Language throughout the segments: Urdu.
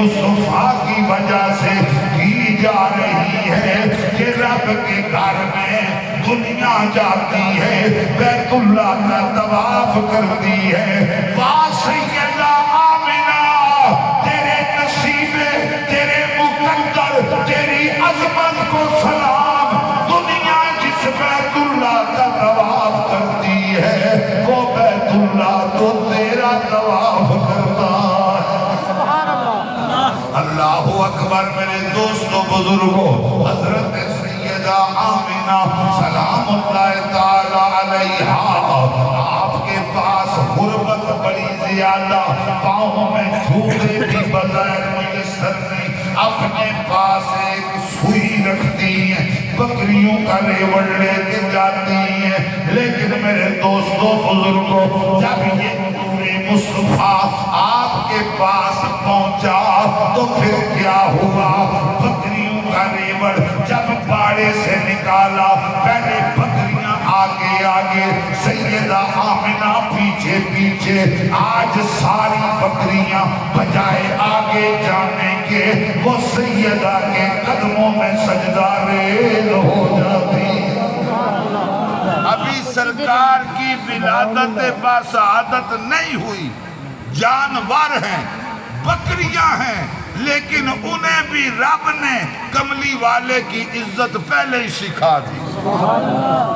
مصطفیٰ کی وجہ سے کی جا رہی ہے کہ رب کے گھر میں دنیا جاتی ہے، بیت اللہ کا طواف کرتی ہے۔ واہ سیدہ آمنہ، تیرے نصیب، تیرے مقدر، تیری عظمت کو سلام۔ دنیا جس بیت اللہ کا طواف کرتی ہے، وہ بیت اللہ تو تیرا طواف کرتا ہے۔ اللہ اکبر۔ میرے دوستو بزرگوں، حضرت سیدہ آمنہ سلام اللہ تعالی علیہا، آپ کے پاس غربت بڑی زیادہ، پاؤں میں جھوٹے بھی بغیر میسر نہیں، اپنے پاس ایک سوئی رکھتی ہیں، بکریوں کا ریوڑ لے کے جاتی ہیں۔ لیکن میرے دوستو بزرگوں، جب یہ مصطفیٰ آپ کے پاس پہنچا تو پھر کیا ہوا؟ بکریوں کا ریوڑ جب باڑے سے نکالا، پہلے بکریاں آگے آگے، سیدہ آمنہ پیچھے پیچھے۔ آج ساری بکریاں بجائے آگے جانے کے وہ سیدہ کے قدموں میں سجدہ ریز ہو جاتی۔ ابھی سرکار کی ولادت باسعادت نہیں ہوئی، جانور ہیں، بکریاں ہیں، لیکن انہیں بھی رب نے کملی والے کی عزت پہلے ہی سکھا دی۔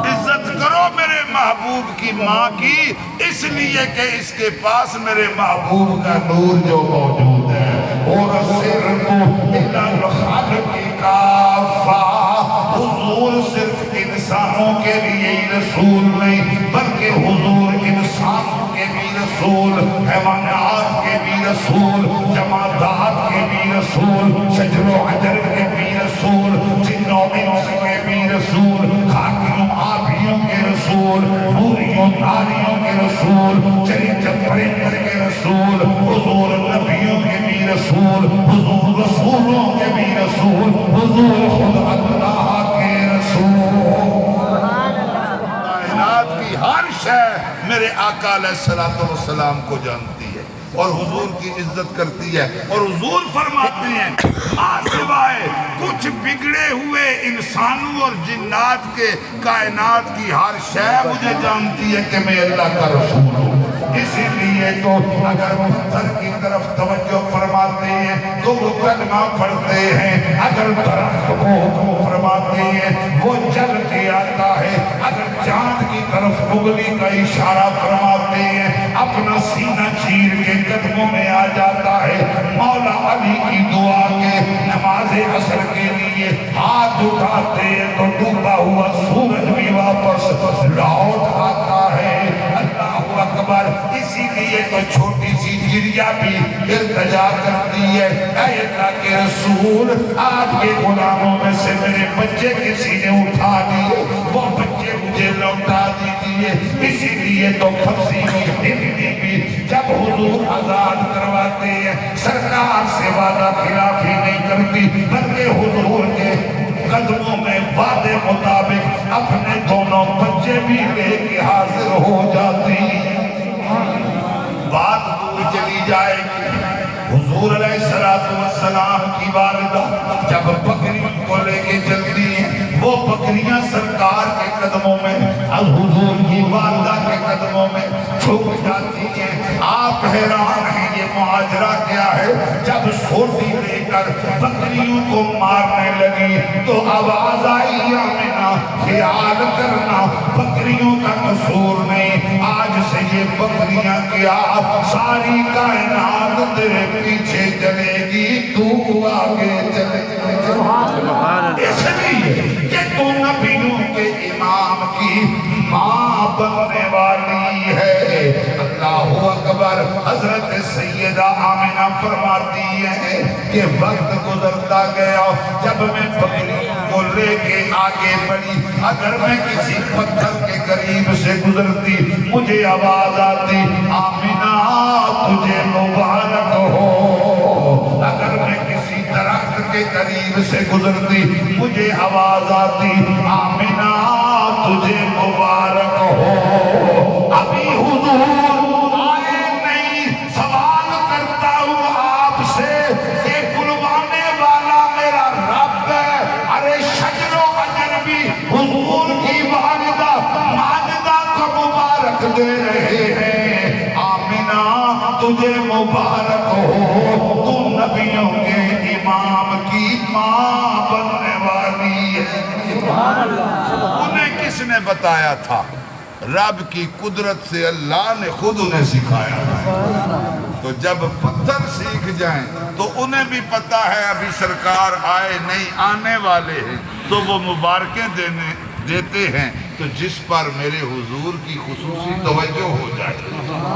عزت کرو میرے محبوب کی ماں کی، اس لیے کہ اس کے پاس میرے محبوب کا نور جو موجود ہے۔ اور صرف الخلق کافہ، حضور صرف انسانوں کے لیے ہی رسول نہیں، بلکہ حضور انسانوں کے بھی رسول، حیوانات کے بھی رسول، جمادات کے بھی رسول، شجر و حجر کے بھی رسول، جن و انس کے بھی رسول، خاکیوں آبیوں کے رسول، نوریوں ناریوں کے رسول، چرند پرند کے رسول، حضور نبیوں کے بھی رسول، حضور رسولوں کے بھی رسول، حضور خود اللہ کے رسول۔ کائنات کی ہر شے میرے آقا علیہ السلام کو جانتی ہے اور حضور کی عزت کرتی ہے۔ اور حضور فرماتے ہیں سوائے کچھ بگڑے ہوئے انسانوں اور جنات کے، کائنات کی ہر شے مجھے جانتی ہے کہ میں اللہ کا رسول ہوں۔ اسی لیے تو اگر پتھر کی طرف توجہ فرماتے ہیں تو وہ کلمہ پڑھتے ہیں، اگر درخت کو حکم فرماتے ہیں وہ جل کے آتا ہے، اگر چاند کی طرف انگلی کا اشارہ فرماتے ہیں اپنا سینہ چیر کے قدموں میں آ جاتا ہے۔ مولا علی کی دعا کے نماز عصر کے لیے ہاتھ اٹھاتے ہیں تو ڈوبا ہوا سورج بھی واپس لوٹ آتا ہے۔ اللہ اکبر۔ اسی لیے تو چھوٹی سی چڑیا بھی التجا کرتی ہے، اے اللہ کے رسول، آپ کے غلاموں میں سے میرے بچے کسی نے اٹھا دیے، وہ بچے مجھے لوٹا دیجیے۔ اسی لیے تو کھسی ہندی بھی جب حضور آزاد کرواتے ہیں سرکار سے وعدہ خلافی نہیں کرتی، بلکہ حضور کے قدموں میں وعدے مطابق اپنے دونوں بچے بھی لے کے حاضر ہو جاتی۔ بات دور چلی جائے گی، حضور علیہ السلام کی والدہ جب بکریوں کو لے کے چلتی ہیں، وہ بکریاں سرکار کے قدموں میں، حضور کی والدہ کے قدموں میں چھپ جاتی ہیں۔ آپ حیران ہیں یہ معاجرہ کیا ہے؟ جب سوٹی لے کر بکریوں کو مارنے لگی تو آواز آئی آمنہ خیال کرنا بکریوں کا قصور نہیں، آج سے یہ بکریاں کیا ساری کائنات تیرے پیچھے چلے گی، تو آگے چلے گی۔ اس لیے کہ تو نبیوں کے امام کی ماں بننے والی ہے۔ اللہ اکبر۔ حضرت سیدہ آمنہ فرماتی ہے کہ وقت گزرتا گیا، جب میں بکریوں کو لے کے آگے بڑھی، اگر میں کسی پتھر کے قریب سے گزرتی مجھے آواز آتی آمنہ تجھے مبارک ہو، اگر میں کسی درخت کے قریب سے گزرتی مجھے آواز آتی آمنہ تجھے مبارک ہو۔ ابھی حضور آئے نہیں، سوال کرتا ہوں آپ سے کہ ہو تو نبیوں کے امام کی ماں بننے والی ہے۔ انہیں کس نے بتایا تھا؟ رب کی قدرت سے اللہ نے خود انہیں سکھایا تھا۔ تو جب پتھر سیکھ جائیں تو انہیں بھی پتا ہے ابھی سرکار آئے نہیں، آنے والے ہیں، تو وہ مبارکیں دیتے ہیں۔ تو جس پر میرے حضور کی خصوصی توجہ ہو جائے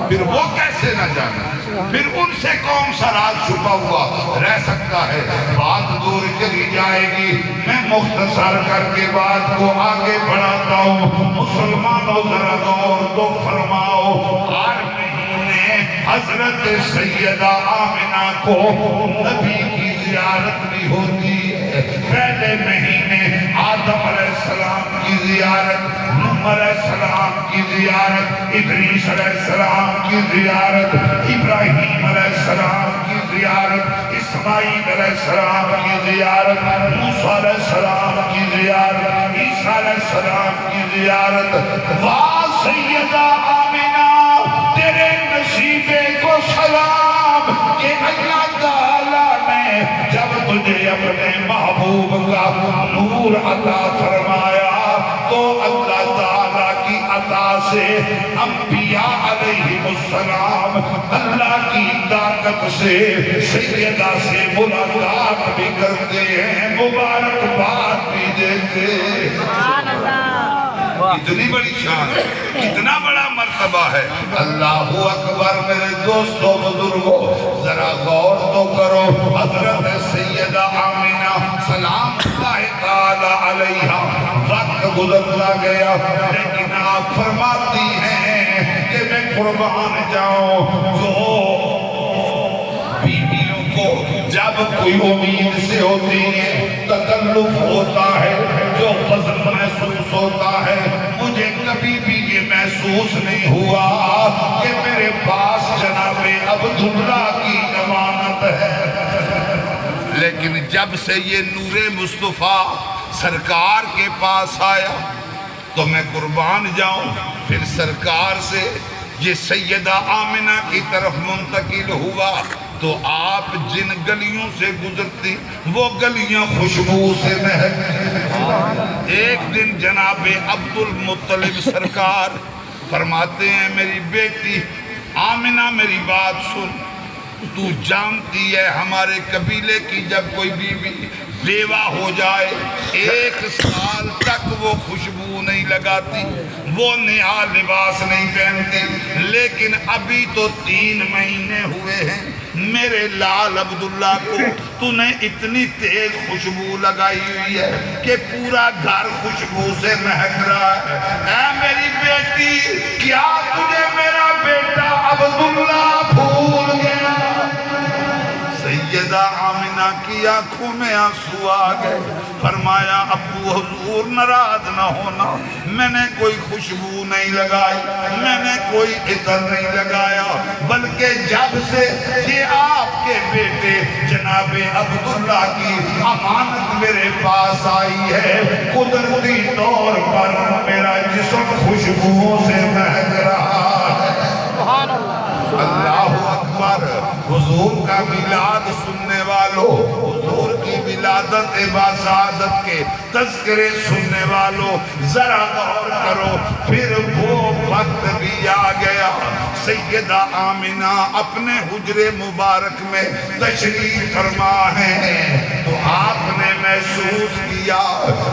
پھر وہ کیسے نہ جانے، پھر ان سے کون سا راز چھپا ہوا رہ سکتا ہے؟ بات دور چلی جائے گی، میں مختصر کر کے بات کو آگے بڑھاتا ہوں۔ مسلمانوں ذرا غور تو فرماؤ، ہر مہینے حضرت سیدہ آمنہ کو نبی کی زیارت بھی ہوتی ہے۔ پہلے مہینے آدم علیہ السلام کی زیارت، نوح علیہ السلام کی زیارت، ادریس علیہ السلام کی زیارت، ابراہیم علیہ السلام کی زیارت، اسماعیل علیہ السلام کی زیارت، موسیٰ علیہ السلام کی زیارت، عیسیٰ علیہ السلام کی زیارت۔ واہ سیدہ آمنہ تیرے نصیبے کو سلام کہ اللہ تعالیٰ نے جب تجھے اپنے محبوب کا نور عطا فرمایا تو اللہ تعالیٰ کی عطا سے انبیاء علیہ السلام اللہ کی طاقت سے سیدہ سے ملاقات بھی کرتے ہیں، مبارکباد بھی دیتے ہیں۔ اتنی بڑی شان ہے، کتنا بڑا مرتبہ ہے۔ اللہ اکبر میرے دوستوں بزرگوں، ذرا غور تو کرو۔ حضرت سیدہ آمنہ سلام اللہ تعالی علیہا، وقت گزرتا گیا لیکن آپ فرماتی ہیں کہ میں قربان جاؤں جو بیویوں کو جب کوئی امید سے ہوتی ہے، تکلف ہوتا ہے، جو فضل محسوس ہوتا ہے، مجھے کبھی بھی یہ محسوس نہیں ہوا کہ میرے پاس جناب عبداللہ کی امانت ہے۔ لیکن جب سے یہ نور مصطفیٰ سرکار کے پاس آیا تو میں قربان جاؤں، پھر سرکار سے یہ سیدہ آمنہ کی طرف منتقل ہوا تو آپ جن گلیوں سے گزرتی وہ گلیاں خوشبو سے مہک۔ ایک دن جناب عبد المطلب سرکار فرماتے ہیں میری بیٹی آمنہ میری بات سن، تو جانتی ہے ہمارے قبیلے کی جب کوئی بیوی بیوہ ہو جائے 1 سال تک وہ خوشبو نہیں لگاتی، وہ نیا لباس نہیں پہنتی، لیکن ابھی تو 3 مہینے ہوئے ہیں میرے لال عبداللہ کو تو نے اتنی تیز خوشبو لگائی ہوئی ہے کہ پورا گھر خوشبو سے مہک رہا ہے۔ اے میری بیٹی کیا تجھے میرا بیٹا عبداللہ بھول گیا؟ سیدہ آمنہ کی آنکھوں میں آنسو آ گئے، فرمایا ابو حضور ناراض نہ ہونا، میں نے کوئی خوشبو نہیں لگائی، میں نے کوئی عطر نہیں لگایا، بلکہ جب سے یہ آپ کے بیٹے جناب عبداللہ کی امانت میرے پاس آئی ہے قدرتی طور پر میرا جسم خوشبو سے مہک رہا ہے۔ سبحان اللہ اکبر۔ حضور کا میلاد سننے والوں، حضور کی ولادت باسعادت کے تذکرے سننے والوں، ذرا غور کرو، پھر وہ وقت بھی آ گیا سیدہ آمنہ اپنے حجرے مبارک میں تشریف فرما ہے تو آپ نے محسوس کیا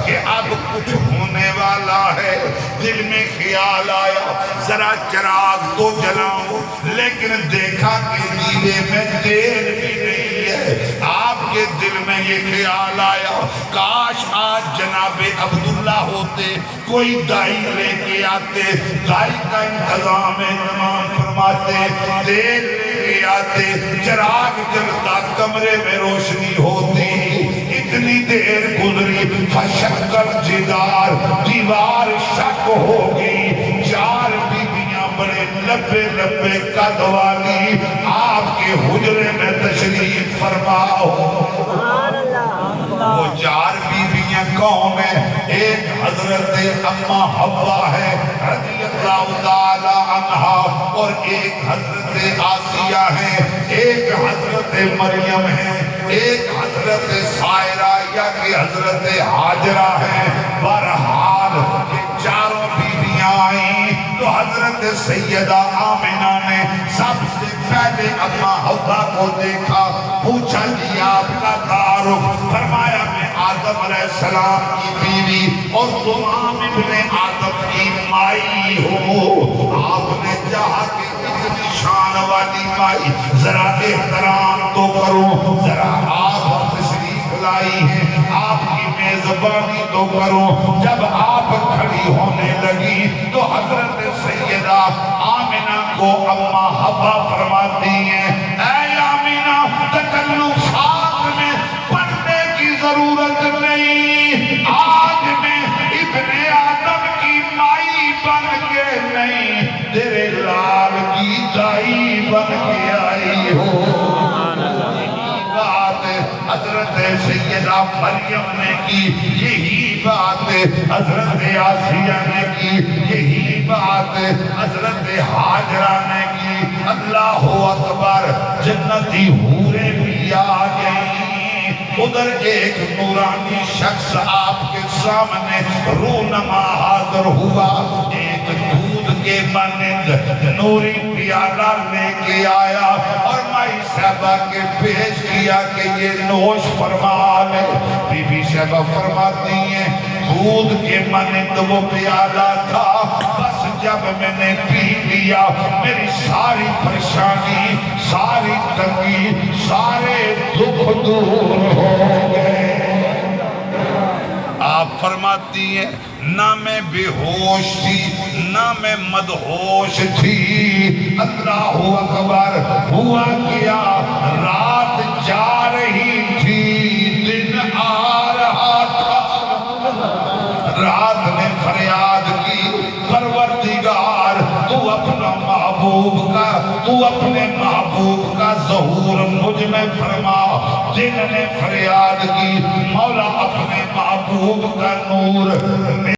کہ اب کچھ ہونے والا ہے۔ دل میں خیال آیا ذرا چراغ تو جلاؤں، لیکن دیکھا کہ دیوے میں تیل بھی نہیں ہے۔ آپ کے دل میں یہ خیال آیا کاش آج جناب عبداللہ ہوتے، کوئی دائی لے کے آتے، دائی کا انتظام فرماتے، تیل لے کے آتے، چراغ جلتا، کمرے میں روشنی ہوتی۔ اتنی دیر گزری فشکل جدار، دیوار شک ہو گئی، 4 بیویاں بڑے لبے لبے قد والی آپ کے حجرے میں تشریف فرماؤ۔ وہ 4 بیویاں کون ہیں؟ ایک حضرت اما حوا ہے رضی اللہ تعالی عنہا، اور ایک حضرت آسیہ ہے، ایک حضرت حضرت مریم ہیں، ایک حضرت سائرہ یا کہ حضرت حاجرہ ہیں، بہرحال یہ چاروں بیویاں آئیں تو حضرت سیدہ آمنہ نے سب سے پہلے اماں حوا کو دیکھا، پوچھا جی آپ کا تعارف؟ فرمایا میں آدم علیہ السلام کی بیوی اور تم ابن آدم کی مائی ہو۔ آپ نے چاہا کہ اتنی شان والی مائی ذرا احترام تو کرو، ذرا آپ تشریف لائی ہیں، آپ کی میزبانی تو کرو۔ جب آپ کھڑی ہونے لگی تو حضرت سیدہ آمنہ کو اماں حوا فرماتی ہیں، اے آمنہ تکلفات میں پڑھنے کی ضرورت نہیں، آج میں ابن آدم کی مائی بن کے نہیں، تیرے لال کی دائی بن کے آئی ہو۔ حضرت سیدہ مریم نے کی یہی بات، حضرت آسیہ نے کی یہی بات، حضرت حاجرہ نے کی۔ اللہ اکبر، جنتی حوریں بھی آ گئیں۔ ادھر ایک نورانی شخص آپ کے سامنے رونما حاضر ہوا، ایک دودھ کے مانند نوری پیالہ لے کے آیا اور مائی صاحبہ کے پیش کیا کہ یہ نوش فرما لے۔ بی بی صاحبہ فرماتی ہیں دودھ کے مانند وہ پیالہ تھا، بس جب میں نے پی لیا میری ساری پریشانی، ساری تنگی، سارے دکھ دور ہو گئے۔ آپ فرماتی ہیں نہ میں بے ہوش تھی نہ میں مدہوش تھی۔ اللہ اکبر، ہوا کیا رات جا رہی تھی دن آ رہا تھا۔ رات نے فریاد کی پروردگار تو اپنا محبوب کا، تو اپنے محبوب کا ظہور مجھ میں فرما۔ دن نے فریاد کی مولا اپنے محبوب کا نور